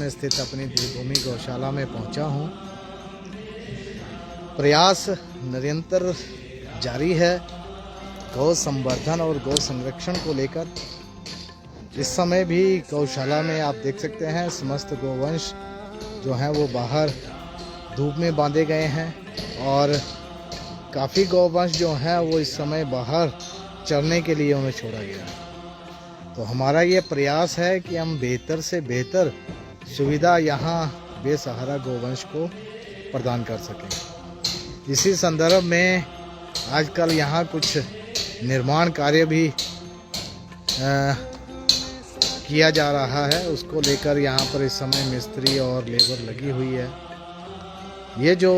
में स्थित अपनी देवभूमि गौशाला में पहुंचा हूं। प्रयास निरंतर जारी है गौ संवर्धन और गौ संरक्षण को लेकर। इस समय भी गौशाला में आप देख सकते हैं समस्त गौवंश जो हैं वो बाहर धूप में बांधे गए हैं और काफ़ी गौवंश जो हैं वो इस समय बाहर चरने के लिए उन्हें छोड़ा गया है। तो हमारा ये प्रयास है कि हम बेहतर से बेहतर सुविधा यहाँ बेसहारा गौवंश को प्रदान कर सकें। इसी संदर्भ में आजकल यहाँ कुछ निर्माण कार्य भी किया जा रहा है, उसको लेकर यहाँ पर इस समय मिस्त्री और लेबर लगी हुई है। ये जो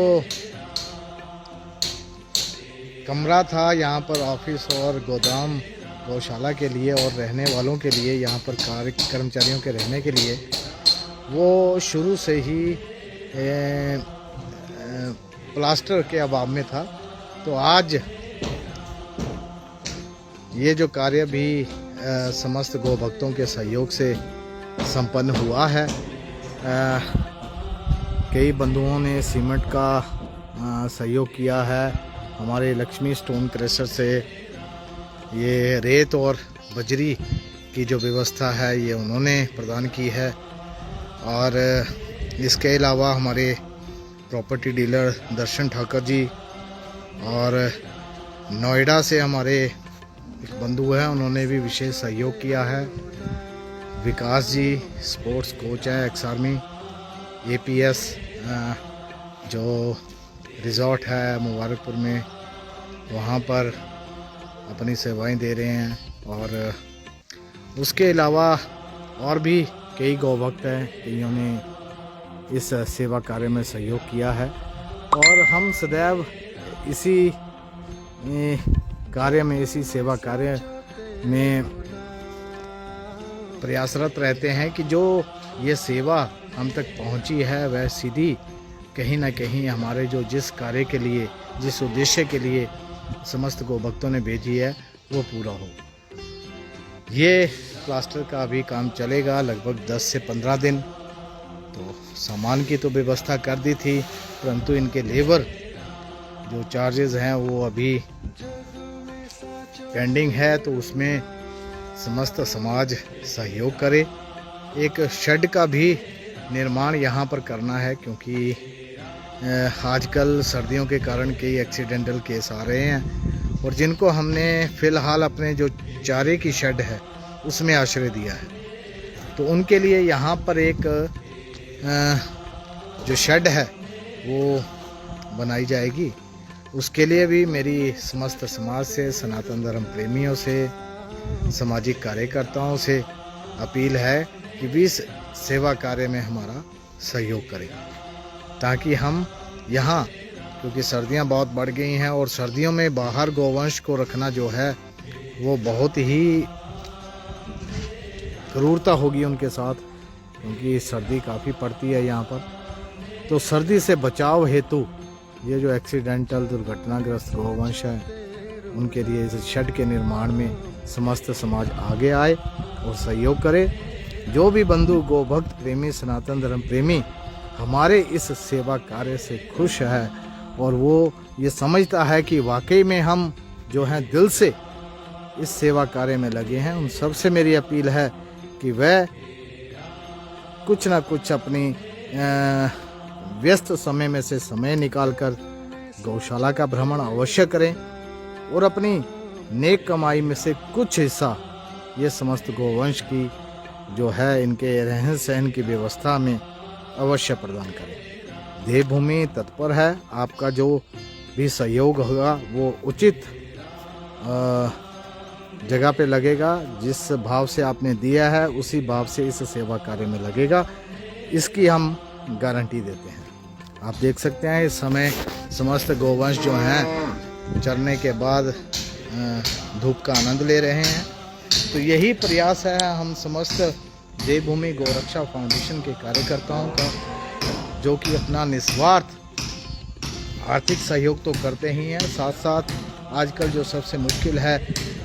कमरा था यहाँ पर ऑफिस और गोदाम गौशाला के लिए और रहने वालों के लिए, यहाँ पर कर्मचारियों के रहने के लिए, वो शुरू से ही प्लास्टर के अभाव में था। तो आज ये जो कार्य भी समस्त गौ भक्तों के सहयोग से संपन्न हुआ है। कई बंधुओं ने सीमेंट का सहयोग किया है। हमारे लक्ष्मी स्टोन क्रशर से ये रेत और बजरी की जो व्यवस्था है ये उन्होंने प्रदान की है। और इसके अलावा हमारे प्रॉपर्टी डीलर दर्शन ठाकुर जी और नोएडा से हमारे एक बंधु हैं, उन्होंने भी विशेष सहयोग किया है। विकास जी स्पोर्ट्स कोच है एक्स आर्मी APS जो रिज़ॉर्ट है मुबारकपुर में, वहाँ पर अपनी सेवाएं दे रहे हैं। और उसके अलावा और भी कई गौभक्त हैं, कईयों ने इस सेवा कार्य में सहयोग किया है और हम सदैव इसी कार्य में, इसी सेवा कार्य में प्रयासरत रहते हैं कि जो ये सेवा हम तक पहुंची है वह सीधी कहीं ना कहीं हमारे जो जिस कार्य के लिए, जिस उद्देश्य के लिए समस्त गौभक्तों ने भेजी है वो पूरा हो। ये प्लास्टर का अभी काम चलेगा लगभग 10 से 15 दिन। तो सामान की तो व्यवस्था कर दी थी, परंतु इनके लेबर जो चार्जेस हैं वो अभी पेंडिंग है, तो उसमें समस्त समाज सहयोग करे। एक शेड का भी निर्माण यहाँ पर करना है, क्योंकि आजकल सर्दियों के कारण कई एक्सीडेंटल केस आ रहे हैं और जिनको हमने फ़िलहाल अपने जो चारे की शेड है उसमें आश्रय दिया है, तो उनके लिए यहाँ पर एक जो शेड है वो बनाई जाएगी। उसके लिए भी मेरी समस्त समाज से, सनातन धर्म प्रेमियों से, सामाजिक कार्यकर्ताओं से अपील है कि भी इस सेवा कार्य में हमारा सहयोग करें, ताकि हम यहाँ, क्योंकि सर्दियाँ बहुत बढ़ गई हैं और सर्दियों में बाहर गौवंश को रखना जो है वो बहुत ही क्रूरता होगी उनके साथ, क्योंकि सर्दी काफ़ी पड़ती है यहाँ पर। तो सर्दी से बचाव हेतु ये जो एक्सीडेंटल दुर्घटनाग्रस्त गौवंश है उनके लिए इस शेड के निर्माण में समस्त समाज आगे आए और सहयोग करे। जो भी बंधु गौभक्त प्रेमी, सनातन धर्म प्रेमी हमारे इस सेवा कार्य से खुश है और वो ये समझता है कि वाकई में हम जो हैं दिल से इस सेवा कार्य में लगे हैं, उन सबसे मेरी अपील है कि वह कुछ ना कुछ अपनी व्यस्त समय में से समय निकालकर गौशाला का भ्रमण अवश्य करें और अपनी नेक कमाई में से कुछ हिस्सा ये समस्त गौवंश की जो है इनके रहन सहन की व्यवस्था में अवश्य प्रदान करें। देवभूमि तत्पर है, आपका जो भी सहयोग होगा वो उचित जगह पे लगेगा। जिस भाव से आपने दिया है उसी भाव से इस सेवा कार्य में लगेगा, इसकी हम गारंटी देते हैं। आप देख सकते हैं इस समय समस्त गौवंश जो हैं चरने के बाद धूप का आनंद ले रहे हैं। तो यही प्रयास है हम समस्त देवभूमि गौरक्षा फाउंडेशन के कार्यकर्ताओं का, जो कि अपना निस्वार्थ आर्थिक सहयोग तो करते ही हैं, साथ साथ आजकल जो सबसे मुश्किल है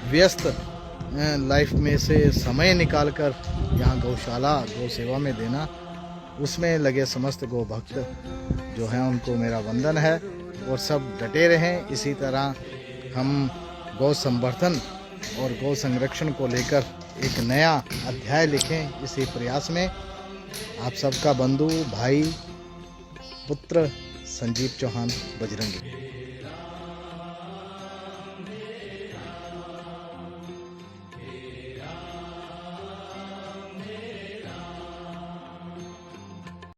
व्यस्त लाइफ में से समय निकालकर यहाँ गौशाला गौ सेवा में देना, उसमें लगे समस्त गौ भक्त जो हैं उनको मेरा वंदन है। और सब डटे रहें इसी तरह, हम गौ संवर्धन और गौ संरक्षण को लेकर एक नया अध्याय लिखें इसी प्रयास में। आप सबका बंधु, भाई, पुत्र संजीव चौहान, बजरंगी।